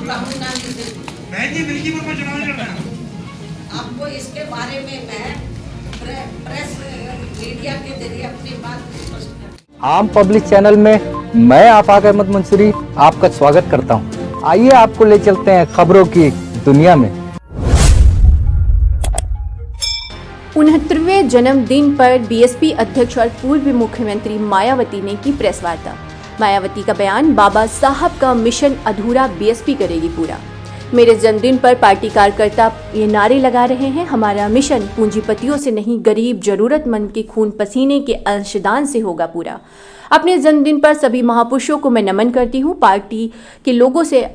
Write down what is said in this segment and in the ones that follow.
राहुल गांधी से बहन जी मिल्कीपुर में चुनाव लड़ रहे हैं। आपको इसके बारे में मैं प्रेस मीडिया के जरिए अपनी बात स्पष्ट कर। आम पब्लिक चैनल में मैं आफाक अहमद मंसूरी आपका स्वागत करता हूं। आइए आपको ले चलते हैं खबरों की दुनिया में। 69वें जन्मदिन पर बीएसपी अध्यक्ष और पूर्व मुख्यमंत्री मायावती ने की प्रेस वार्ता। मायावती का बयान, बाबा साहब का मिशन अधूरा बीएसपी करेगी पूरा। मेरे जन्मदिन पर पार्टी कार्यकर्ता ये नारे लगा रहे हैं, हमारा मिशन पूंजीपतियों से नहीं, गरीब जरूरतमंद के खून पसीने के अंशदान से होगा पूरा। अपने जन्मदिन पर सभी महापुरुषों को मैं नमन करती हूँ, पार्टी के लोगों से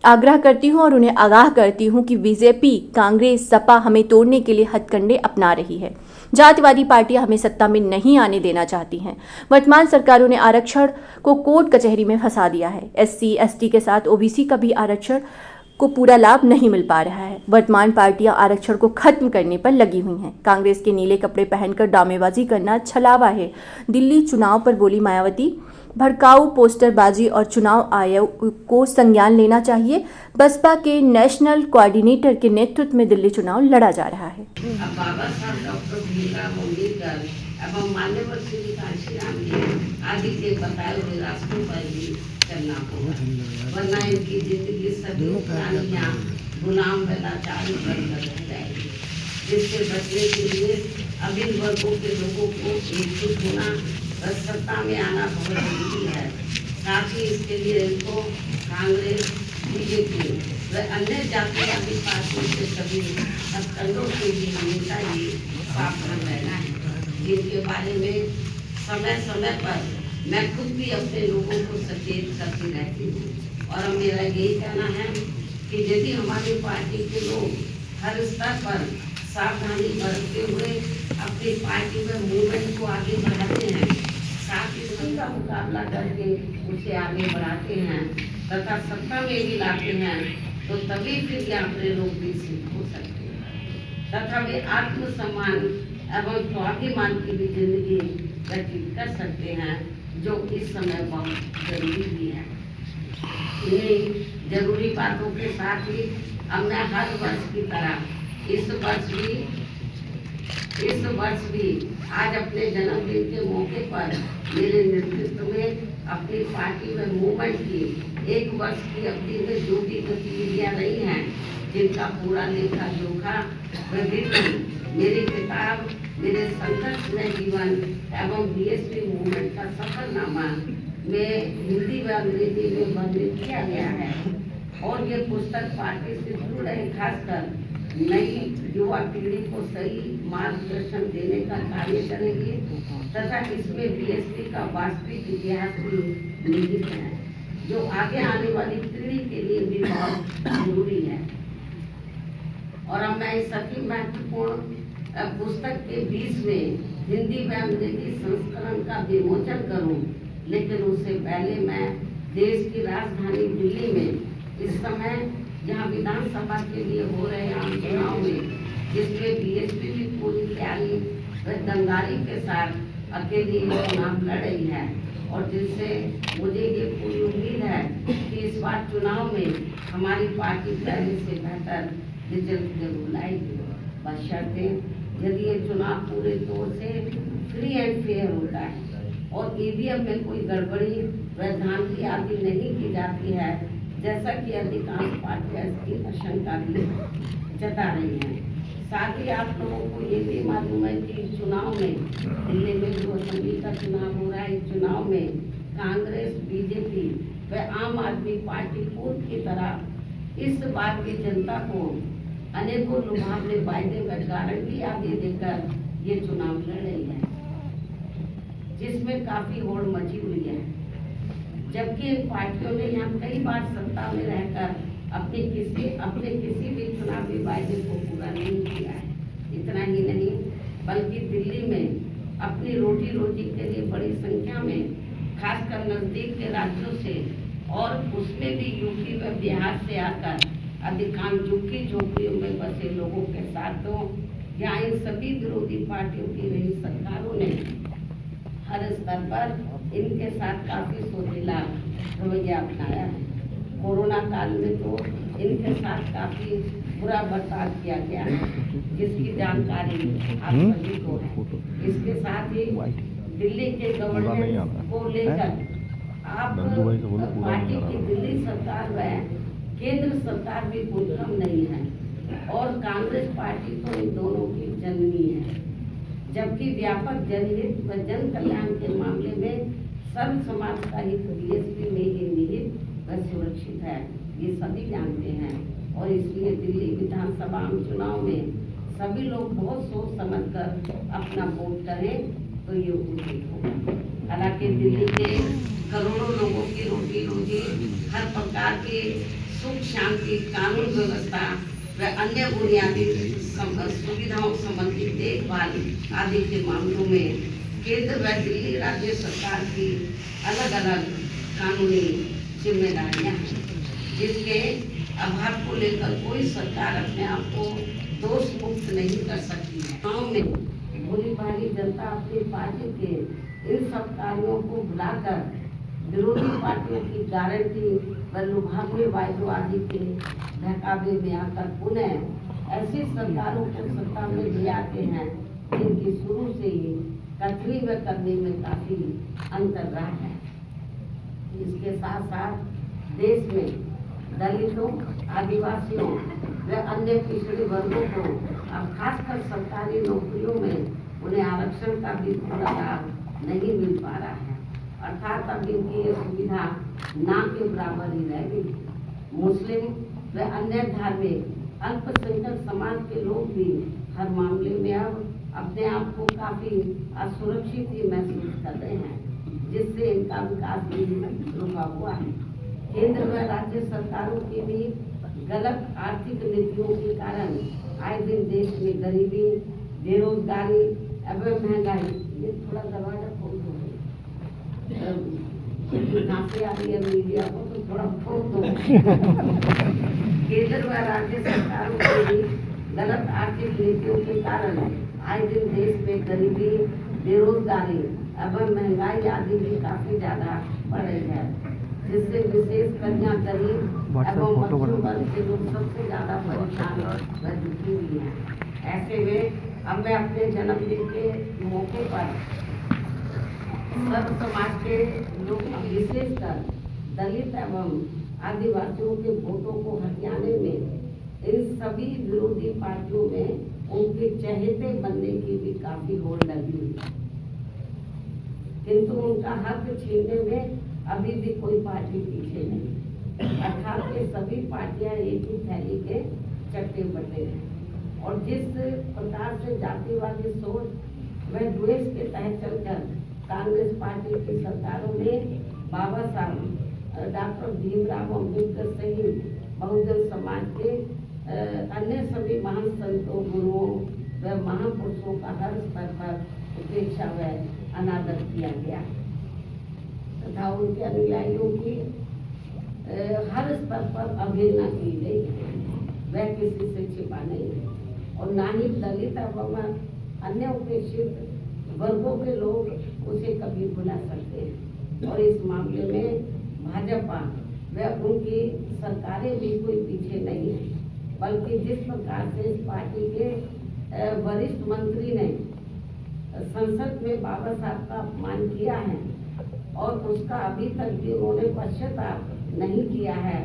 आग्रह करती हूँ और उन्हें आगाह करती हूँ कि बीजेपी, कांग्रेस, सपा हमें तोड़ने के लिए हथकंडे अपना रही है। जातिवादी पार्टियां हमें सत्ता में नहीं आने देना चाहती हैं। वर्तमान सरकारों ने आरक्षण को कोर्ट कचहरी में फंसा दिया है। एससी, एसटी के साथ ओबीसी का भी आरक्षण को पूरा लाभ नहीं मिल पा रहा है। वर्तमान पार्टियां आरक्षण को खत्म करने पर लगी हुई हैं। कांग्रेस के नीले कपड़े पहनकर ड्रामेबाजी करना छलावा है। दिल्ली चुनाव पर बोली मायावती, भड़काऊ पोस्टरबाजी और चुनाव आयोग को संज्ञान लेना चाहिए। बसपा के नेशनल कोऑर्डिनेटर के नेतृत्व में दिल्ली चुनाव लड़ा जा रहा है। अब बाबा साहब डॉक्टर भीमराव अम्बेडकर एवं मान्यवर श्री कांशीराम जी आदि के बताए हुए रास्तों पर ही चलना होगा, वरना इनकी जिंदगी सभी प्राणियां गुलाम व लाचारी बनकर रह जाएगी। जिससे बचने के लिए अभिन्न वर्गों के लोगों को एकजुट होना व सत्ता में आना बहुत जरूरी है। साथ ही इसके लिए इनको कांग्रेस, बीजेपी व अन्य जातिवादी पार्टियों के सभी हथकंडों से भी हमेशा ही सावधान रहना है, जिनके बारे में समय समय पर मैं खुद भी अपने लोगों को सचेत करती रहती हूँ। और अब मेरा यही कहना है कि यदि हमारी पार्टी के लोग हर स्तर पर सावधानी बरतते हुए अपनी पार्टी में मूवमेंट को आगे बढ़ाते हैं, साथ ही सबका मुकाबला करके उसे आगे बढ़ाते हैं तथा सत्ता में भी लाते हैं, तो तभी फिर यहाँ अपने लोग भी सिद्ध हो सकते हैं तथा वे आत्मसम्मान एवं स्वाभिमान की भी जिंदगी व्यतीत कर सकते हैं, जो इस समय बहुत जरूरी भी है। इन्हीं जरूरी बातों के साथ ही अब मैं हर वर्ष की तरह इस वर्ष भी आज अपने जन्मदिन के मौके पर मेरे नेतृत्व में अपनी पार्टी में मूवमेंट की 1 वर्ष की अवधि में जो भी गतिविधियां रही हैं, जिनका पूरा लेखा जोखा व विवरण मेरी किताब मेरे संघर्षमय जीवन एवं बीएसपी मूवमेंट का सफरनामा में हिंदी व अंग्रेजी में वर्णित किया गया है। और ये पुस्तक पार्टी से जुड़ रहे खासकर नई युवा पीढ़ी को सही मार्गदर्शन देने का कार्य करेगी तथा इसमें बीएसपी का वास्तविक इतिहास भी निहित है, जो आगे आने वाली पीढ़ी के लिए भी बहुत जरूरी है। और अब मैं इस अति महत्वपूर्ण पुस्तक के बीच में हिंदी व अंग्रेजी संस्करण का विमोचन करूं, लेकिन उससे पहले मैं देश की राजधानी दिल्ली में इस समय जहां विधानसभा के लिए हो रहे आम चुनाव में, जिसमें बीएसपी भी पूरी तैयारी व दमदारी के साथ अकेली चुनाव लड़ रही है और जिससे मुझे ये पूरी उम्मीद है कि इस बार चुनाव में हमारी पार्टी पहले से बेहतर रिजल्ट जरूर लाएगी, बशर्ते यदि ये चुनाव पूरे तौर से फ्री एंड फेयर होता है और ईवीएम में कोई गड़बड़ी व धांधली आदि नहीं की जाती है, जैसा कि अधिकांश पार्टियां इसकी आशंका भी जता रही हैं। साथ ही आप लोगों को ये भी मालूम है कि चुनाव में दिल्ली में जो असेंबली का चुनाव हो रहा है, इस चुनाव में कांग्रेस, बीजेपी व आम आदमी पार्टी पूर्व की तरह इस बात की जनता को अनेकों लुभावने वायदे व गारंटी आदि देकर ये चुनाव लड़ रही है, जिसमें काफी होड़ मची हुई है। जबकि इन पार्टियों ने यहाँ कई बार सत्ता में रहकर अपने किसी भी चुनावी वायदे को पूरा नहीं किया है। इतना ही नहीं, बल्कि दिल्ली में अपनी रोटी रोटी के लिए बड़ी संख्या में खासकर नजदीक के राज्यों से और उसमें भी यूपी व बिहार से आकर अधिकांश झुग्गी झोपड़ियों में बसे लोगों के साथ यहाँ इन सभी विरोधी पार्टियों की रही सरकारों ने हर स्तर पर इनके साथ काफी सोचीला रवैया अपनाया है। कोरोना काल में तो इनके साथ काफी बुरा बर्ताव किया गया है, जिसकी जानकारी आप सभी को है। इसके साथ ही दिल्ली के गवर्नेंस को लेकर आप पार्टी की दिल्ली सरकार व केंद्र सरकार भी कोई कम नहीं है और कांग्रेस पार्टी तो इन दोनों की जननी है, जबकि व्यापक जनहित व जन कल्याण के मामले में सर्व समाज का हित बीएसपी में ही निहित व सुरक्षित है, ये सभी जानते हैं। और इसलिए दिल्ली विधानसभा चुनाव में सभी लोग बहुत सोच समझ कर अपना वोट करें तो ये उचित होगा। हालांकि दिल्ली के करोड़ों लोगों की रोटी रोजी, हर प्रकार की सुख शांति, कानून व्यवस्था व अन्य बुनियादी सुविधाओं संबंधी देखभाल आदि के मामलों में केंद्र व दिल्ली राज्य सरकार की अलग अलग कानूनी जिम्मेदारियां हैं, जिसके अभाव को लेकर कोई सरकार अपने आप को दोष मुक्त नहीं कर सकती है। गाँव में भोली भाली जनता अपनी पार्टी के इन सब कार्यों को भुलाकर विरोधी पार्टियों की गारंटी व लुभावने वायदों आदि के बहकावे में आकर पुनः ऐसी सरकारों को सत्ता में ले आते हैं जिनकी शुरू से ही कथनी व करने में काफी अंतर रहा है। इसके साथ साथ देश में दलितों, आदिवासियों व अन्य पिछड़े वर्गों को अब खासकर सरकारी नौकरियों में उन्हें आरक्षण का भी पूरा लाभ नहीं मिल पा रहा है, अर्थात अब इनकी ये सुविधा ना के बराबर ही रह गई। मुस्लिम व अन्य धार्मिक अल्पसंख्यक समाज के लोग भी हर मामले में अब अपने आप को काफी असुरक्षित ही महसूस कर रहे हैं, जिससे इनका विकास भी रुका हुआ है। केंद्र व राज्य सरकारों की भी गलत आर्थिक नीतियों के कारण आए दिन देश में गरीबी, बेरोजगारी एवं महंगाई, ये थोड़ा दरवाजा खोल दो, कहाँ से आ रही है मीडिया को तो थोड़ा खोल दो। केंद्र व राज्य सरकारों की भी गलत आर्थिक नीतियों के कारण आए दिन देश में गरीबी, बेरोजगारी एवं महंगाई आदि भी काफी ज्यादा बढ़ रही है, जिससे विशेष कन्या गरीब एवं मध्यम वर्ग के लोग सबसे ज्यादा परेशान व दुखी हुई हैं। ऐसे में अब मैं अपने जन्मदिन के मौके पर सर्व समाज के लोग, विशेषकर दलित एवं आदिवासियों के वोटों को हथियाने में इन सभी विरोधी पार्टियों में उनके चहेते बनने की भी काफी होड़ लगी हुई है, किंतु उनका हक छीनने में अभी भी कोई पार्टी पीछे नहीं, अर्थात ये सभी पार्टियां एक ही थैली के चट्टे बटे हैं। और जिस प्रकार से जातिवादी सोच व द्वेष के तहत चलकर कांग्रेस पार्टी की सरकारों ने बाबा साहब डॉक्टर भीमराव अम्बेडकर सहित बहुजन समाज के अन्य सभी महान संतों, गुरुओं व महापुरुषों का हर स्तर पर उपेक्षा व अनादर किया गया तथा उनके अनुयायियों की हर स्तर पर अवहेलना की गई, वह किसी से छिपा नहीं है। और ना ही दलित एवं अन्य उपेक्षित वर्गों के लोग उसे कभी भुला सकते हैं। और इस मामले में भाजपा व उनकी सरकारें भी कोई पीछे नहीं है, बल्कि जिस प्रकार से इस पार्टी के वरिष्ठ मंत्री ने संसद में बाबा साहब का अपमान किया है और उसका अभी तक भी उन्होंने पश्चाताप नहीं किया है,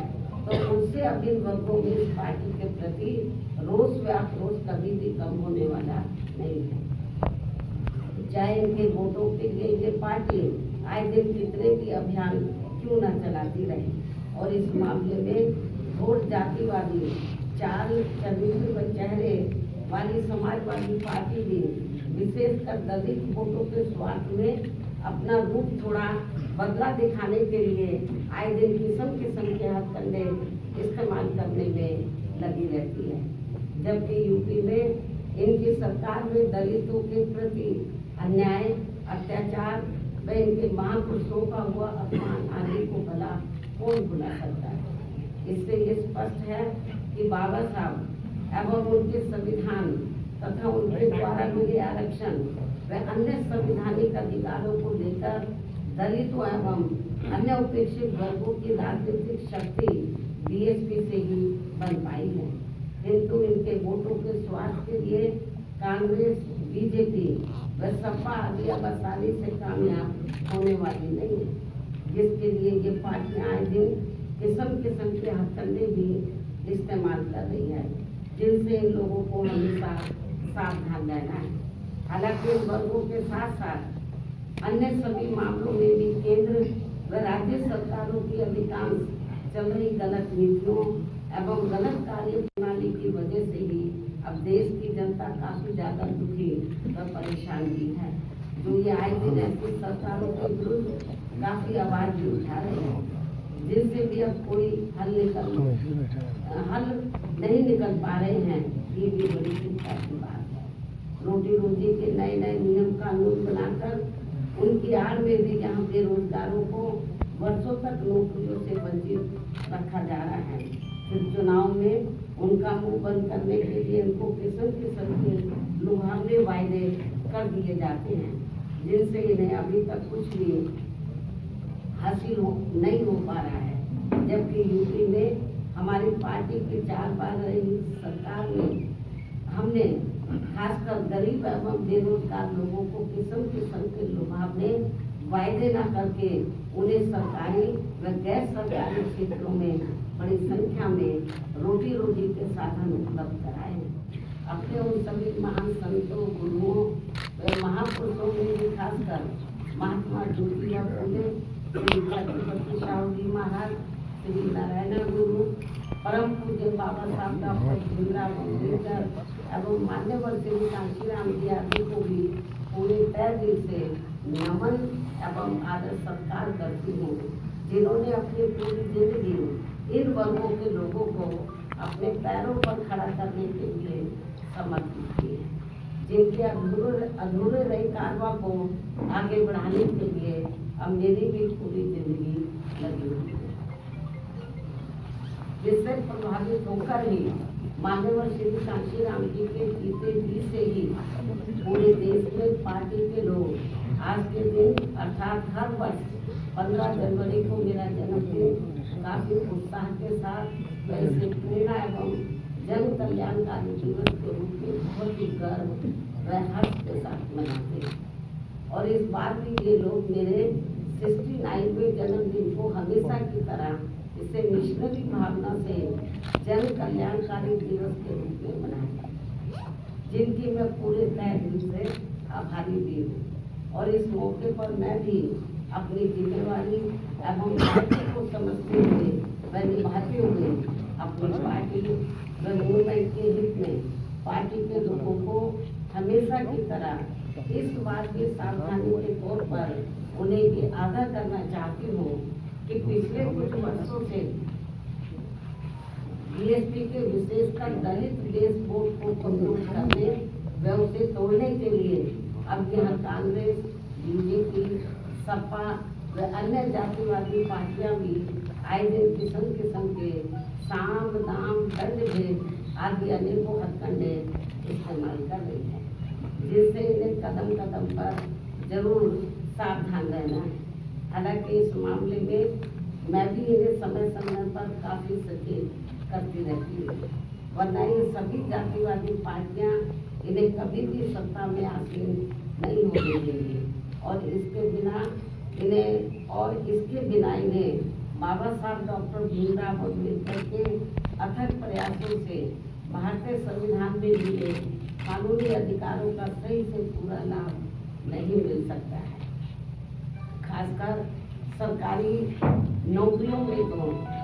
तो उनसे अभी वर्गों में इस पार्टी के प्रति रोष व आक्रोश कभी भी कम होने वाला नहीं है। चाहे इनके वोटों के लिए ये पार्टी आए दिन कितने भी अभियान क्यों न चलाती रहे, और इस मामले में घोर जातिवादी चाल चरित्र व चेहरे वाली समाजवादी पार्टी भी विशेषकर दलित वोटों के स्वार्थ में अपना रूप थोड़ा बदला दिखाने के लिए आए दिन किस्म किस्म के हथकंडे इस्तेमाल करने में लगी रहती है, जबकि यूपी में इनकी सरकार में दलितों के प्रति अन्याय, अत्याचार व इनके महापुरुषों का हुआ अपमान आदि को भला कौन भुला सकता है। इससे ये स्पष्ट है कि बाबा साहब एवं उनके संविधान तथा उनके द्वारा मिले आरक्षण व अन्य संवैधानिक अधिकारों को लेकर दलितों एवं अन्य उपेक्षित वर्गों की राजनीतिक शक्ति बीएसपी से ही बन पाई है, किंतु इनके वोटों के स्वार्थ के लिए कांग्रेस, बीजेपी व सपा आदि अब आसानी से कामयाब होने वाली नहीं है, जिसके लिए ये पार्टियां आए दिन किस्म किस्म के हथकंडे भी इस्तेमाल कर रही है, जिनसे इन लोगों को हमेशा सावधान रहना है। हालांकि इन वर्गों के साथ साथ अन्य सभी मामलों में भी केंद्र व राज्य सरकारों की अधिकांश चल रही गलत नीतियों एवं गलत कार्य प्रणाली की वजह से ही अब देश की जनता काफी ज्यादा दुखी व परेशान भी है, जो ये आए दिन ऐसी सरकारों के विरुद्ध काफी आवाज भी उठा रहे हैं, जिनसे भी अब कोई हल नहीं निकल पा रहे हैं। ये भी बड़ी चिंता की बात है। रोटी रोजी के नए नए नियम कानून बनाकर उनकी आड़ में भी यहाँ बेरोजगारों को वर्षों तक नौकरियों से वंचित रखा जा रहा है। फिर चुनाव में उनका मुंह बंद करने के लिए उनको किस्म किस्म के लुभावने वायदे कर दिए जाते हैं, जिनसे इन्हें अभी तक कुछ भी हासिल नहीं हो पा रहा है। जबकि यूपी में हमारी पार्टी की 4 बार रही सरकार में हमने खासकर गरीब एवं बेरोजगार लोगों को किस्म किस्म के लुभावने वायदे न करके उन्हें सरकारी व गैर सरकारी क्षेत्रों में बड़ी संख्या में रोटी रोजी के साधन उपलब्ध कराए। अपने उन सभी महान संतों, गुरुओं व महापुरुषों में भी खासकर महात्मा ज्योतिबा फुले, श्री छत्रपति शाहू जी महाराज, श्री नारायण गुरु, परम पूज्य बाबा साहब डॉक्टर भीमराव अम्बेडकर एवं मान्यवर श्री कांशीराम जी आदि को भी पूरे तय दिल से नमन एवं आदर सत्कार करती हूँ, जिन्होंने अपनी पूरी जिंदगी इन वर्गों के लोगों को अपने पैरों पर खड़ा करने के लिए समर्पित किए, जिनके अधूरे रहे कारवां को आगे बढ़ाने के लिए अब मेरी भी पूरी जिंदगी लगी हुई है। जिससे प्रभावित होकर ही मान्यवर श्री कांशीराम जी के जीते जी से ही पूरे देश में पार्टी के लोग आज के दिन अर्थात हर वर्ष 15 जनवरी को मेरा जन्मदिन काफी उत्साह के साथ वैसे प्रेरणा एवं जन कल्याणकारी दिवस के रूप में बहुत ही गर्व व हर्ष के साथ मनाते हैं। और इस बार भी ये लोग मेरे 69वें जन्मदिन को हमेशा की तरह इसे मिशनरी भावना से जन कल्याणकारी दिवस के रूप में मनाए, जिनकी मैं पूरे तहे दिल से आभारी भी हूँ। और इस मौके पर मैं भी अपनी जिम्मेवारी एवं दायित्व को समझते हुए व निभाते हुए अपनी पार्टी व मूवमेंट के हित में पार्टी के लोगों को हमेशा की तरह इस बात की सावधानी के तौर पर उन्हें ये आगाह करना चाहती हूँ कि पिछले कुछ वर्षों से बीएसपी के विशेषकर दलित देश वोट को कमजोर करने व उसे तोड़ने के लिए अब यहाँ कांग्रेस, बीजेपी, सपा व अन्य जातिवादी पार्टियां भी आए दिन किस्म किस्म के साम, दाम, दंड भेद आदि अनेकों हथकंडे इस्तेमाल कर रही है, जिससे इन्हें कदम कदम पर जरूर सावधान रहना है। हालांकि इस मामले में मैं भी इन्हें समय समय पर काफी सचेत करती रहती हूँ, वरना ये सभी जातिवादी पार्टियां इन्हें कभी भी सत्ता में आसीन नहीं होने देंगी और इसके बिना इन्हें बाबा साहब डॉक्टर भीमराव अम्बेडकर के अथक प्रयासों से भारतीय संविधान में मिले कानूनी अधिकारों का सही से पूरा लाभ नहीं मिल सकता है। खासकर सरकारी नौकरियों में तो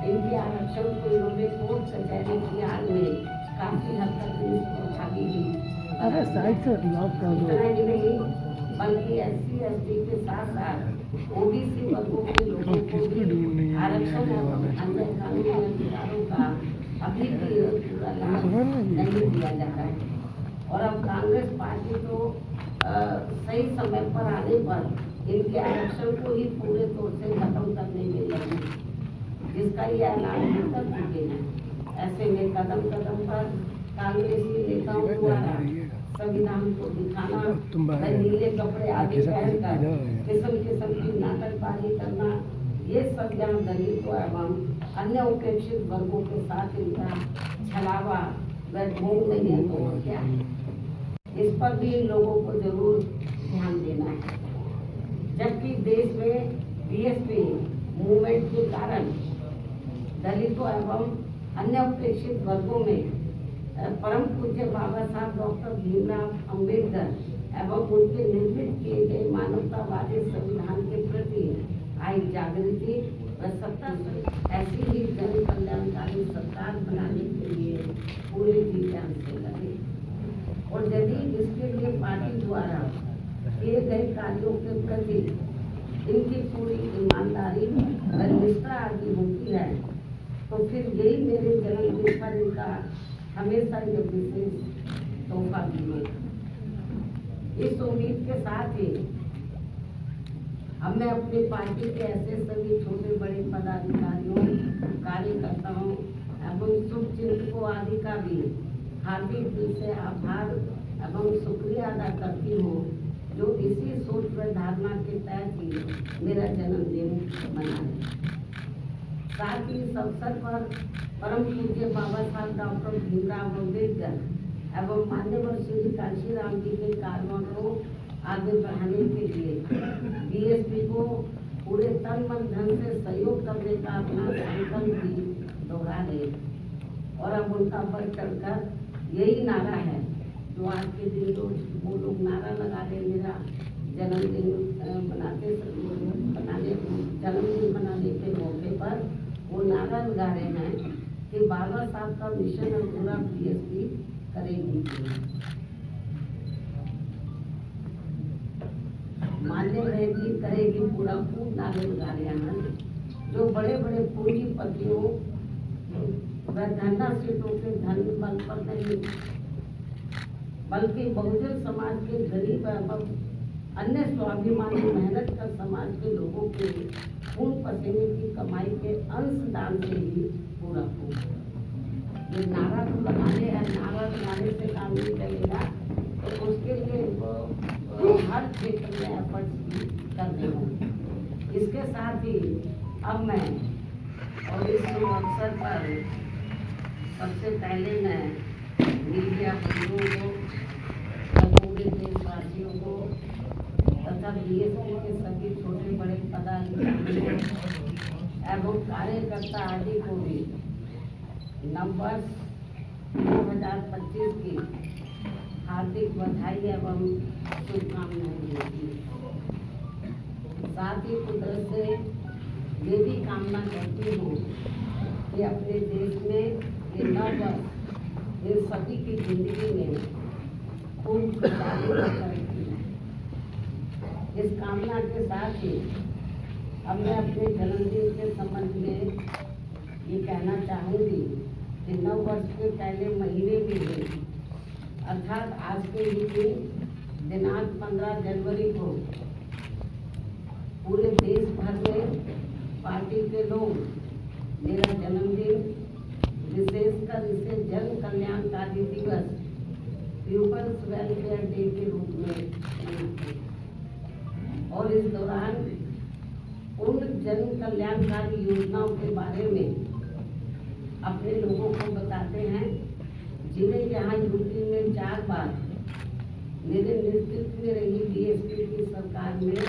इनके आरक्षण को इन्होंने कोर्ट कचहरी की आड़ में काफी हद तक प्रभावी भी नहीं, बल्कि SC/ST के साथ साथ OBC वर्गों के लोगों को भी आरक्षण एवं अन्य कानूनी अधिकारों का अभी भी पूरा लाभ नहीं दिया जाता है। और अब कांग्रेस पार्टी तो सही समय पर आने पर इनके आरक्षण को ही पूरे तौर से खत्म करने में लगी, जिसका ये ऐलान भी कर चुके हैं। ऐसे में कदम कदम पर कांग्रेसी नेताओं द्वारा संविधान को दिखाना, नीले कपड़े आदि पहनकर किस्म किस्म की नाटक गिरफ्तारी करना, ये सब यहाँ दलितों एवं अन्य उपेक्षित वर्गों के साथ इनका छलावा व ढोंग नहीं है तो और क्या है। इस पर भी इन लोगों को जरूर ध्यान देना है। जबकि देश में बीएसपी मूवमेंट के कारण दलितों एवं अन्य उपेक्षित वर्गों में परम पूज्य बाबा साहब डॉक्टर भीमराव अंबेडकर एवं उनके निर्मित किए गए मानवतावादी संविधान के प्रति आई जागृति व सत्ता ऐसी ही जन कल्याणकारी सरकार बनाने के लिए पूरे जी जान से लगे। और यदि इसके लिए पार्टी द्वारा किए गए कार्यों के प्रति इनकी पूरी ईमानदारी व निष्ठा आदि होती है तो फिर यही मेरे जन्मदिन पर इनका हमेशा ये विशेष तोहफा भी होगा। इस उम्मीद के साथ ही अब मैं अपनी पार्टी के ऐसे सभी छोटे बड़े पदाधिकारियों, कार्यकर्ताओं एवं शुभचिंतकों आदि का भी हार्दिक दिल से आभार एवं शुक्रिया अदा करती हूँ जो इसी सोच व धारणा के तहत ही मेरा जन्मदिन मनाए। साथ ही इस अवसर पर परम पूज्य बाबा साहब डॉक्टर भीमराव अम्बेडकर एवं मान्यवर श्री काशीराम जी के कार्यों को आगे बढ़ाने के लिए बीएसपी को पूरे तन मन धन से सहयोग करने का अपना संकल्प भी दोहरा रहे। और अब उनका बढ़ चढ़कर यही नारा है जो आज के दिन तो वो लोग नारा लगा रहे मेरा जन्मदिन मनाने के मौके पर वो नारा लगा रहे हैं कि बाबा साहब का मिशन अधूरा बीएसपी करेगी, मान्य रहेगी, करेगी पूरा। खूब नारे लगा रहे हैं जो बड़े बड़े पूंजीपतियों व धन्ना सीटों के धन बल पर नहीं बल्कि बहुजन समाज के गरीब एवं अन्य स्वाभिमानी मेहनत कर समाज के लोगों के खून पसीने की कमाई के अंशदान से ही पूरा होगा। ये नारा तो लगाने है, नारा लगाने से काम नहीं चलेगा तो उसके लिए वो हर क्षेत्र में एफर्ट्स भी करने होंगे। इसके साथ ही अब मैं और इस अवसर पर सबसे पहले मैं मीडिया बंधुओं को, पूरे देशवासियों को तथा बीएसपी के सभी छोटे बड़े पदाधिकारियों एवं कार्यकर्ता आदि को भी नववर्ष 2025 की हार्दिक बधाई एवं शुभकामनाएं देती हूँ। साथ ही कुदरत से ये भी कामना करती हूँ कि अपने देश में ये नववर्ष इन सभी की जिंदगी में खूब खुशहाली तरक्की है। इस कामना के साथ ही अब मैं अपने जन्मदिन के संबंध में ये कहना चाहूँगी कि नव वर्ष के पहले महीने भी हैं, अर्थात आज के ही दिन दिनांक 15 जनवरी को पूरे देश भर में पार्टी के लोग मेरा जन्मदिन, विशेषकर इसे जन कल्याणकारी दिवस पीपल्स वेलफेयर डे के रूप में मनाते हैं। और इस दौरान उन जन कल्याणकारी योजनाओं के बारे में अपने लोगों को बताते हैं जिन्हें यहाँ यूपी में 4 बार मेरे नेतृत्व में रही बीएसपी की सरकार में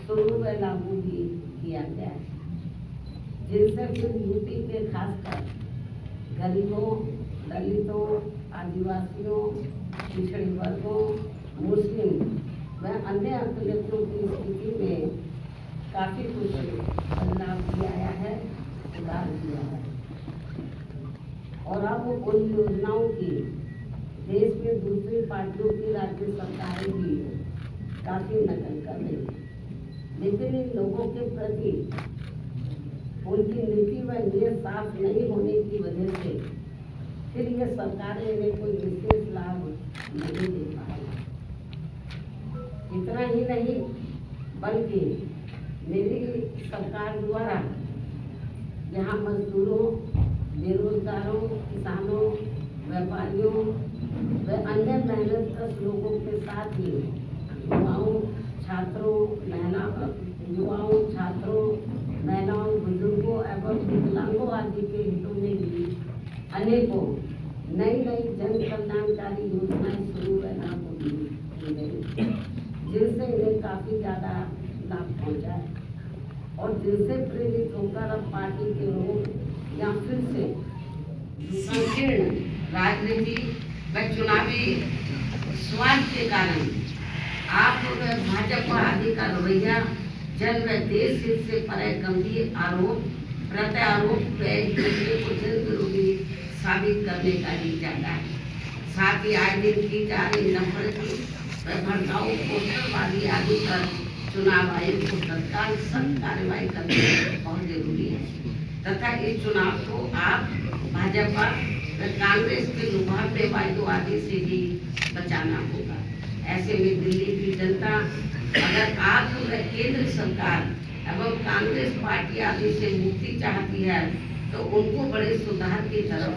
शुरू व लागू भी किया गया है, जिनसे फिर यूपी के खासकर गरीबों, दलितों, आदिवासियों, पिछड़े वर्गों, मुस्लिम व अन्य अल्पसंख्यकों की स्थिति में काफ़ी कुछ बदलाव भी आया है, सुधार किया है। और अब उन योजनाओं की देश में दूसरी पार्टियों की राज्य सरकारें भी काफ़ी नकल कर रही हैं, लेकिन इन लोगों के प्रति उनकी नीति व नीयत साफ नहीं होने की वजह से फिर ये सरकारें इन्हें कोई विशेष लाभ नहीं दे पाई। इतना ही नहीं बल्कि मेरी सरकार द्वारा यहाँ मजदूरों, बेरोजगारों, किसानों, व्यापारियों व अन्य मेहनतकश लोगों के साथ ही युवाओं, छात्रों, समाजवादी के हितों में भी अनेकों नई नई जन कल्याणकारी योजनाएं शुरू व लागू की गई, जिनसे इन्हें काफी ज्यादा लाभ पहुंचा है और जिनसे प्रेरित होकर अब पार्टी के लोग या फिर से संकीर्ण राजनीति व चुनावी स्वार्थ के कारण आप भाजपा आदि का रवैया जन व देश हित से परे गंभीर आरोप प्रत्यारोप व एक दूसरे को जन विरोधी साबित करने का ही चाहता है। साथ ही आए दिन की जा रही नफरती व भड़काऊ पोस्टरबाजी आदि पर चुनाव आयोग को तत्काल सख्त कार्रवाई करना बहुत जरूरी है तथा इस चुनाव को आप भाजपा व कांग्रेस के लुभावने वायदों से भी बचाना होगा। ऐसे में दिल्ली की जनता अगर आप व केंद्र सरकार एवं कांग्रेस पार्टी आदि से मुक्ति चाहती है तो उनको बड़े सुधार की तरफ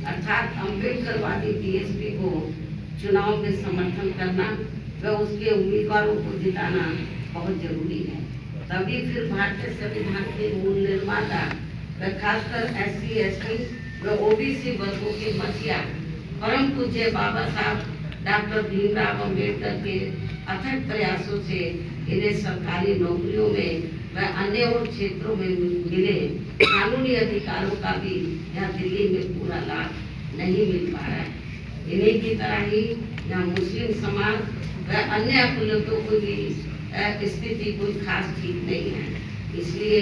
अर्थात अम्बेडकरवादी बीएसपी को चुनाव में समर्थन करना व उसके उम्मीदवारों को जिताना बहुत जरूरी है। तभी फिर भारतीय संविधान के मूल निर्माता व खासकर SC, ST व OBC वर्गों के मसीहा परम पूज्य बाबा साहब डॉक्टर भीमराव अम्बेडकर के अथक प्रयासों से इन्हें सरकारी नौकरियों में व अन्य और क्षेत्रों में मिले कानूनी अधिकारों का भी यहाँ दिल्ली में पूरा लाभ नहीं मिल पा रहा है। इन्हीं की तरह ही यहाँ मुस्लिम समाज व अन्य अकुलतों को भी स्थिति कोई खास ठीक नहीं है। इसलिए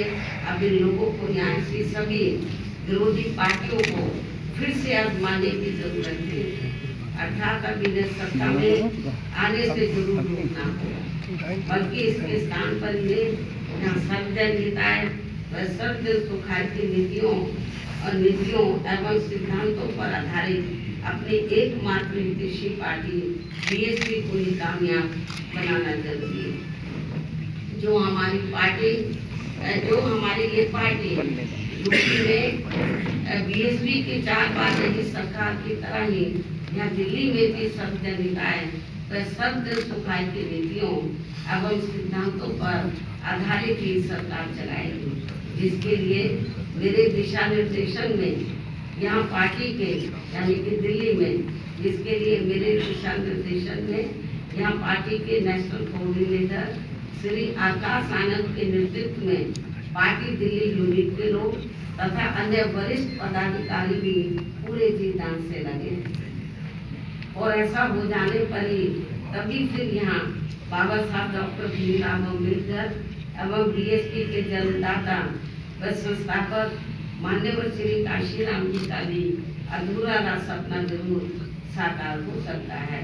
अब इन लोगों को यहाँ की सभी विरोधी पार्टियों को फिर से आजमाने की जरूरत है, अर्थात अब इन्हें सत्ता में आने से जरूर रोकना होगा, बल्कि इसके स्थान पर इन्हें यहाँ सर्वजन हिताय व सर्वजन सुखाय की नीतियों एवं सिद्धांतों पर आधारित अपनी एकमात्र हितैषी पार्टी बीएसपी को ही कामयाब बनाना जरूरी है। जो हमारी ये पार्टी यूपी में बीएसपी की 4 बार रही सरकार की तरह ही यहाँ दिल्ली में भी सर्वजन हिताय व सर्वजन सुखाय की नीतियों एवं सिद्धांतों पर आधारित ही सरकार चलाएगी, जिसके लिए मेरे दिशा निर्देशन में यहाँ पार्टी के यानी कि दिल्ली में, जिसके लिए मेरे दिशा निर्देशन में यहाँ पार्टी के नेशनल कोऑर्डिनेटर श्री आकाश आनंद के नेतृत्व में पार्टी दिल्ली यूनिट के लोग तथा अन्य वरिष्ठ पदाधिकारी भी पूरे जी जान से लगे और ऐसा हो जाने पर ही तभी फिर यहाँ बाबा साहब डॉक्टर भीमराव अम्बेडकर एवं बीएसपी के जन्मदाता व संस्थापक मान्यवर श्री काशीराम जी का भी अधूरा रा सपना जरूर साकार हो सकता है।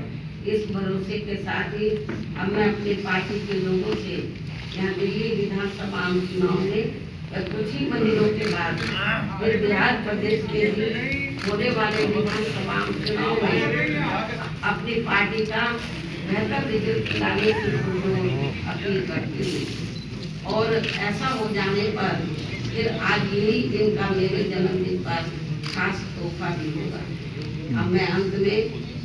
इस भरोसे के साथ ही अब मैं अपनी पार्टी के लोगों से यहाँ दिल्ली विधानसभा चुनाव में कुछ ही महीनों के बाद फिर बिहार प्रदेश के होने वाले विधानसभा चुनाव में अपनी पार्टी का बेहतर रिजल्ट लाने की अपील करती हूँ और ऐसा हो जाने पर फिर आज यही इनका मेरे जन्मदिन पर खास तोहफा भी होगा। अब मैं अंत में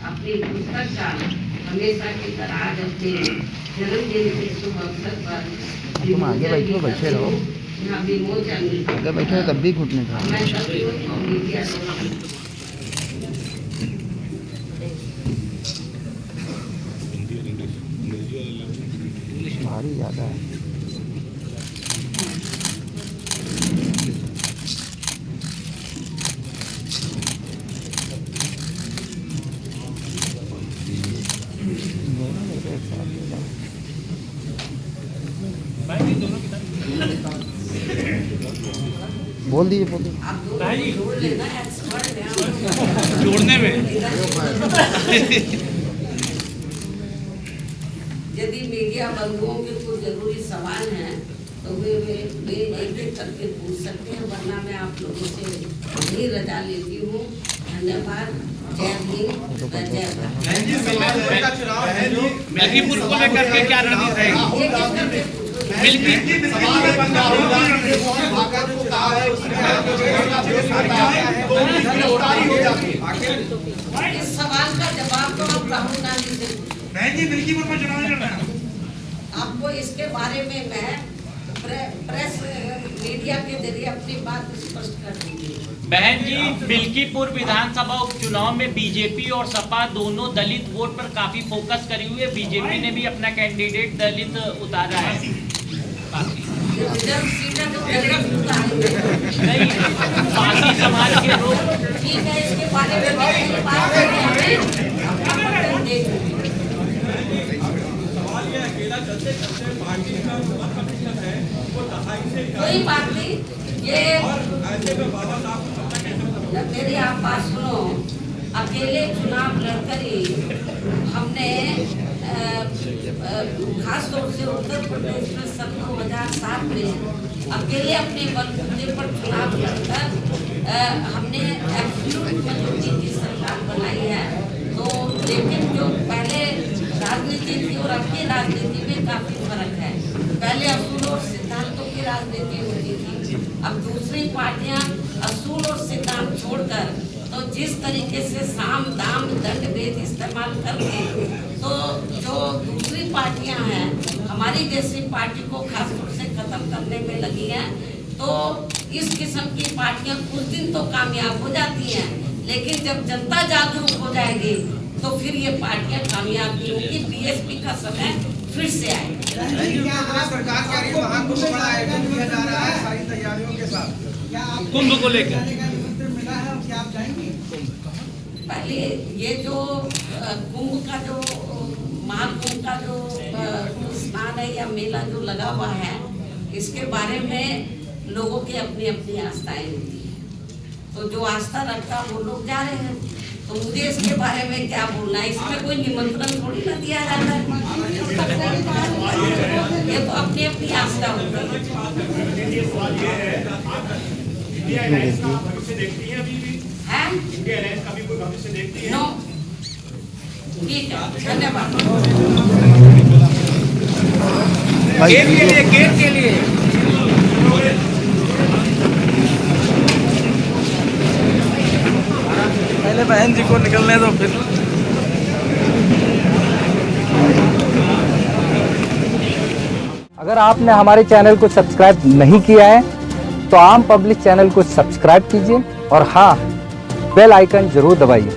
अपनी पुस्तक का हमेशा की तरह आज अपने जन्मदिन के शुभ अवसर पर तुम आगे बैठो, बैठे रहो, यहाँ विमोचन आगे बैठे तब भी घुटने का मैं सभी को मीडिया भारी ज़्यादा है। बोल दीजिए जोड़ने में यदि मीडिया बंधुओं के कोई जरूरी सवाल हैं तो वे एक एक करके पूछ सकते हैं, वरना मैं आप लोगों से यही रजा लेती हूँ। धन्यवाद। जय भीम, जय भारत। मिल्कीपुर को लेकर के क्या रणनीति रहेगी? एक एक करके पूछो। इस सवाल का जवाब तो आप राहुल गांधी से पूछो। बहन जी मिल्कीपुर में चुनाव लड़ रहे हैं। आपको इसके बारे में मैं प्रेस मीडिया के जरिए अपनी बात स्पष्ट कर दीजिए। बहन जी, मिल्कीपुर विधानसभा उपचुनाव में बीजेपी और सपा दोनों दलित वोट पर काफी फोकस करी हुई है। बीजेपी ने भी अपना कैंडिडेट दलित उतारा है। रिजर्व सीटें तो दलित उतारेंगे। नहीं, बाकी समाज के लोग ठीक है, इसके बारे में बात करें, हमें अपना पटन दे दीजिए। कोई बात नहीं, ये मेरी आप बात सुनो। अकेले चुनाव लड़कर ही हमने खास तौर से उत्तर प्रदेश में सन 2007 में अकेले अपने बलबूते पर चुनाव लड़कर हमने एब्सोल्यूट मेजॉरिटी की सरकार बनाई है। तो लेकिन जो पहले राजनीति थी और अब की राजनीति में काफी फर्क है। पहले असूल और सिद्धांतों की राजनीति होती थी, अब दूसरी पार्टियां असूल और सिद्धांत छोड़कर तो जिस तरीके से साम दाम दंड भेद इस्तेमाल करके तो जो दूसरी पार्टियां हैं हमारी जैसी पार्टी को खास तौर से खत्म करने में लगी हैं। तो इस किस्म की पार्टियां कुछ दिन तो कामयाब हो जाती हैं, लेकिन जब जनता जागरूक हो जाएगी तो फिर ये पार्टियां कामयाब नहीं होगी। बीएसपी का समय फिर से आएगा। सरकार कह रही है महाकुंभ का आयोजन किया जा रहा है सारी तैयारियों के साथ, कुंभ को लेकर मिला है, क्या आप जाएंगे? पहले ये जो कुंभ का जो महाकुंभ का जो स्नान है या मेला जो लगा हुआ है, इसके बारे में लोगों की अपनी अपनी आस्थाएं होती है। तो जो आस्था रखता वो लोग जा रहे हैं, तो मुझे इसके बारे में क्या बोलना है? इसमें कोई निमंत्रण थोड़ी ना दिया जाता है। ये तो अपनी अपनी आस्था होती है। नो, ठीक है, धन्यवाद। गेट के लिए पहले बहन जी को निकलने दो फिर। अगर आपने हमारे चैनल को सब्सक्राइब नहीं किया है तो आम पब्लिक चैनल को सब्सक्राइब कीजिए और हाँ, बेल आइकन जरूर दबाइए।